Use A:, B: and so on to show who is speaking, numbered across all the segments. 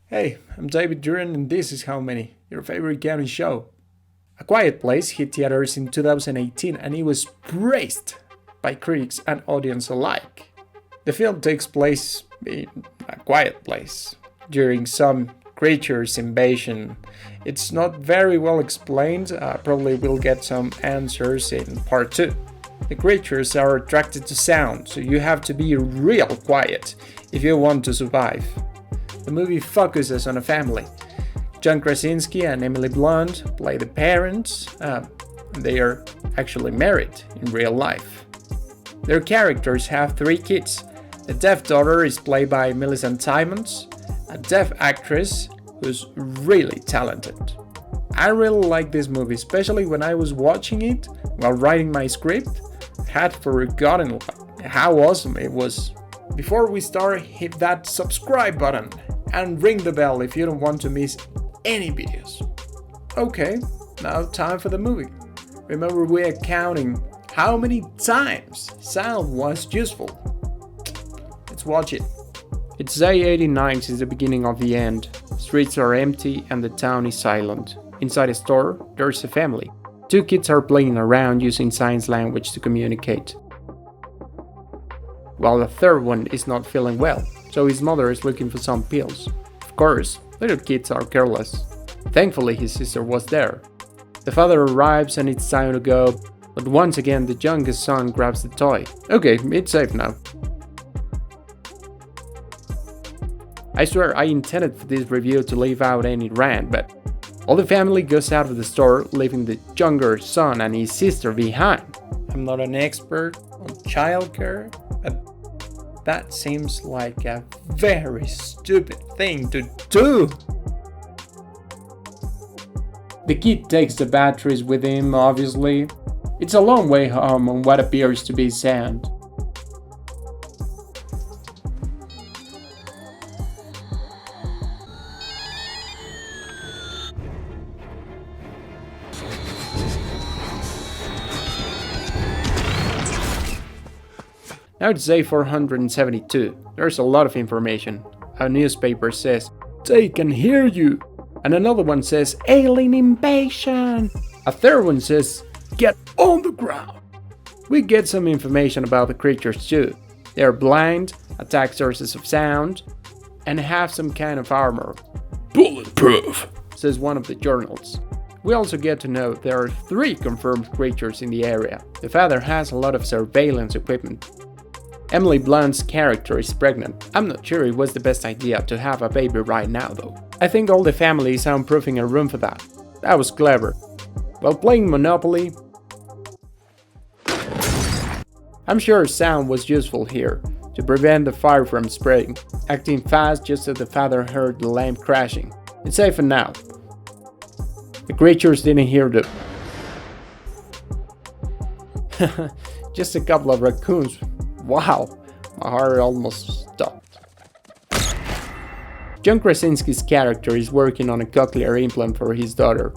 A: Hey, I'm David Duran and this is How Many, your favorite counting show. A Quiet Place hit theaters in 2018 and it was praised by critics and audience alike. The film takes place in a quiet place during some creature's invasion. It's not very well explained, probably we'll get some answers in part 2. The creatures are attracted to sound, so you have to be real quiet if you want to survive. The movie focuses on a family. John Krasinski and Emily Blunt play the parents. They are actually married in real life. Their characters have 3 kids. The deaf daughter is played by Millicent Simmonds, a deaf actress who's really talented. I really like this movie, especially when I was watching it while writing my script. I had forgotten how awesome it was. Before we start, hit that subscribe button and ring the bell if you don't want to miss any videos. Okay, now time for the movie. Remember, we are counting how many times sound was useful. Let's watch it. It's day 89 since the beginning of the end. Streets are empty and the town is silent. Inside a store, there's a family. 2 kids are playing around using sign language to communicate, while the third one is not feeling well, so his mother is looking for some pills. Of course, little kids are careless. Thankfully, his sister was there. The father arrives and it's time to go, but once again the youngest son grabs the toy. Okay, it's safe now. I swear I intended for this review to leave out any rant, but all the family goes out of the store, leaving the younger son and his sister behind. I'm not an expert on childcare, but that seems like a very stupid thing to do. The kid takes the batteries with him, obviously. It's a long way home on what appears to be sand. Now it's day 472. There's a lot of information. A newspaper says, "They can hear you." And another one says, "Alien invasion." A third one says, "Get on the ground." We get some information about the creatures too. They are blind, attack sources of sound, and have some kind of armor. "Bulletproof," says one of the journals. We also get to know there are 3 confirmed creatures in the area. The father has a lot of surveillance equipment. Emily Blunt's character is pregnant. I'm not sure it was the best idea to have a baby right now though. I think all the family is soundproofing a room for that. That was clever. While playing Monopoly, I'm sure sound was useful here to prevent the fire from spreading, acting fast just as the father heard the lamp crashing. It's safe for now. The creatures didn't hear the just a couple of raccoons. Wow, my heart almost stopped. John Krasinski's character is working on a cochlear implant for his daughter.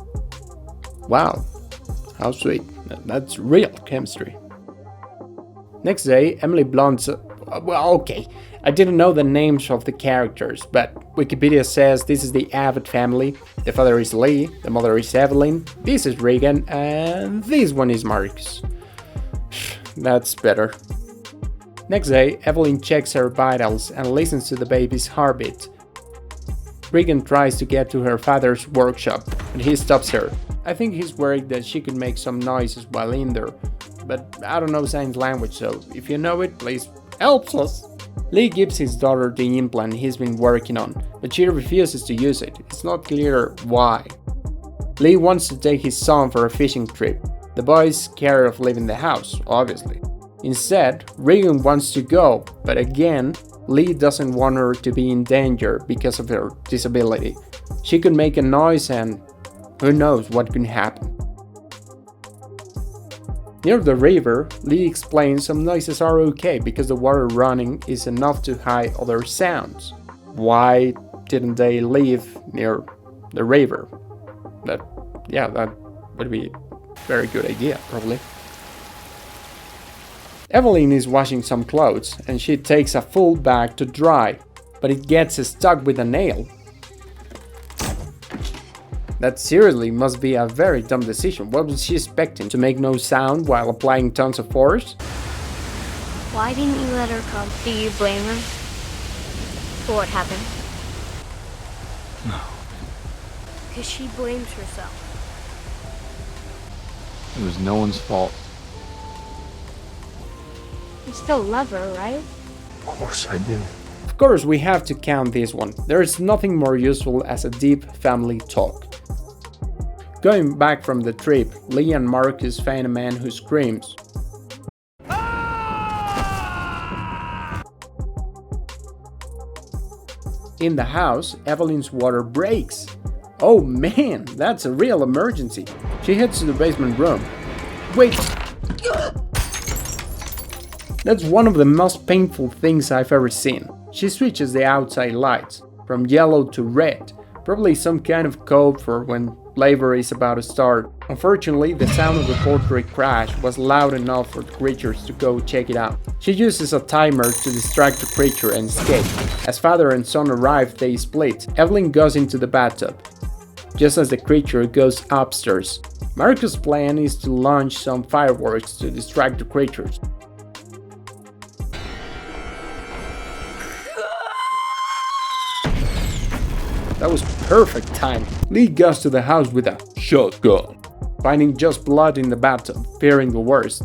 A: Wow, how sweet. That's real chemistry. Next day, Emily Blunt's... okay, I didn't know the names of the characters, but Wikipedia says this is the Abbott family, the father is Lee, the mother is Evelyn, this is Regan, and this one is Marcus. That's better. Next day, Evelyn checks her vitals and listens to the baby's heartbeat. Regan tries to get to her father's workshop, but he stops her. I think he's worried that she could make some noises while in there, but I don't know sign language, so if you know it, please help us. Lee gives his daughter the implant he's been working on, but she refuses to use it. It's not clear why. Lee wants to take his son for a fishing trip. The boy is scared of leaving the house, obviously. Instead, Regan wants to go, but again, Lee doesn't want her to be in danger because of her disability. She could make a noise and who knows what could happen. Near the river, Lee explains some noises are okay because the water running is enough to hide other sounds. Why didn't they live near the river? That would be a very good idea, probably. Evelyn is washing some clothes and she takes a full bag to dry, but it gets stuck with a nail. That seriously must be a very dumb decision. What was she expecting? To make no sound while applying tons of force?
B: Why didn't you let her come? Do you blame her for what happened?
C: No.
B: Because she blames herself.
C: It was no one's fault.
B: You still love her, right?
C: Of course I do.
A: Of course, we have to count this one. There is nothing more useful as a deep family talk. Going back from the trip, Lee and Marcus find a man who screams. In the house, Evelyn's water breaks. Oh man, that's a real emergency. She heads to the basement room. Wait! That's one of the most painful things I've ever seen. She switches the outside lights from yellow to red, probably some kind of code for when labor is about to start. Unfortunately, the sound of the poultry crash was loud enough for the creatures to go check it out. She uses a timer to distract the creature and escape. As father and son arrive, they split. Evelyn goes into the bathtub, just as the creature goes upstairs. Marcus' plan is to launch some fireworks to distract the creatures. That was perfect timing. Lee goes to the house with a shotgun, finding just blood in the bathtub, fearing the worst.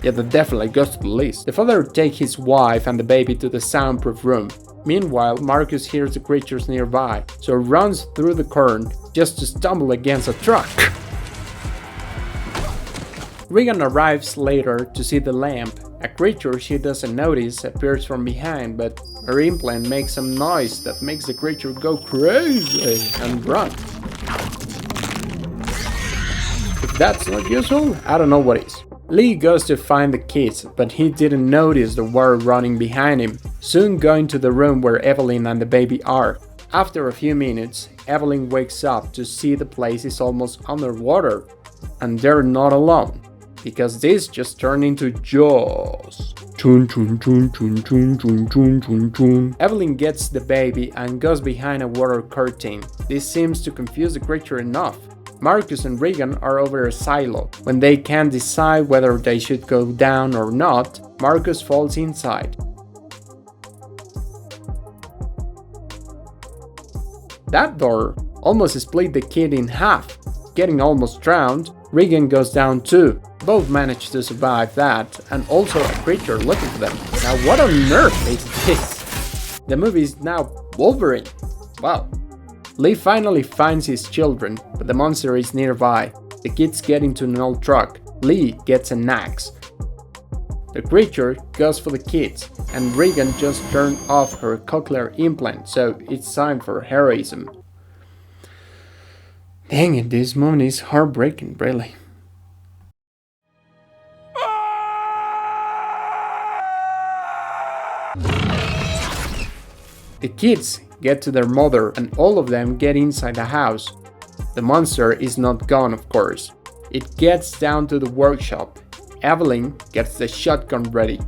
A: Yeah, that definitely goes to the list. The father takes his wife and the baby to the soundproof room. Meanwhile, Marcus hears the creatures nearby, so runs through the current just to stumble against a truck. Regan arrives later to see the lamp. A creature she doesn't notice appears from behind, but her implant makes some noise that makes the creature go crazy and run. If that's not useful, I don't know what is. Lee goes to find the kids, but he didn't notice the water running behind him, soon going to the room where Evelyn and the baby are. After a few minutes, Evelyn wakes up to see the place is almost underwater, and they're not alone, because this just turned into Jaws. Chun, chun, chun, chun, chun, chun, chun, chun, chun. Evelyn gets the baby and goes behind a water curtain. This seems to confuse the creature enough. Marcus and Regan are over a silo. When they can't decide whether they should go down or not, Marcus falls inside. That door almost split the kid in half. Getting almost drowned, Regan goes down too. Both manage to survive that, and also a creature looking for them. Now what on earth is this? The movie is now Wolverine. Wow. Lee finally finds his children, but the monster is nearby. The kids get into an old truck. Lee gets an axe. The creature goes for the kids, and Regan just turned off her cochlear implant, so it's time for heroism. Dang it, this moment is heartbreaking, really. The kids get to their mother and all of them get inside the house. The monster is not gone, of course. It gets down to the workshop. Evelyn gets the shotgun ready.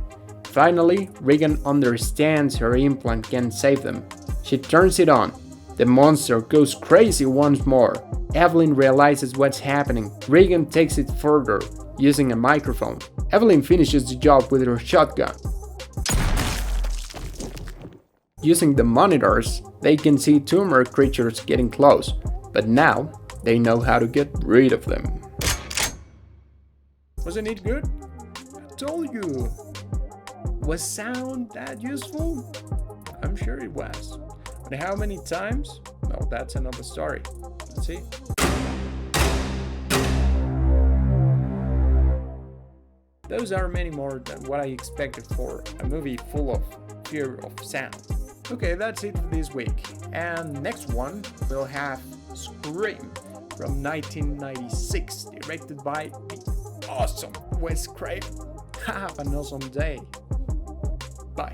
A: Finally, Regan understands her implant can save them. She turns it on. The monster goes crazy once more. Evelyn realizes what's happening. Regan takes it further, using a microphone. Evelyn finishes the job with her shotgun. Using the monitors, they can see two more creatures getting close, but now they know how to get rid of them. Wasn't it good? I told you. Was sound that useful? I'm sure it was. But how many times? Well, that's another story. Let's see. Those are many more than what I expected for a movie full of fear of sound. Okay, that's it for this week. And next one, we'll have Scream from 1996, directed by the awesome Wes Craven. Have an awesome day. Bye.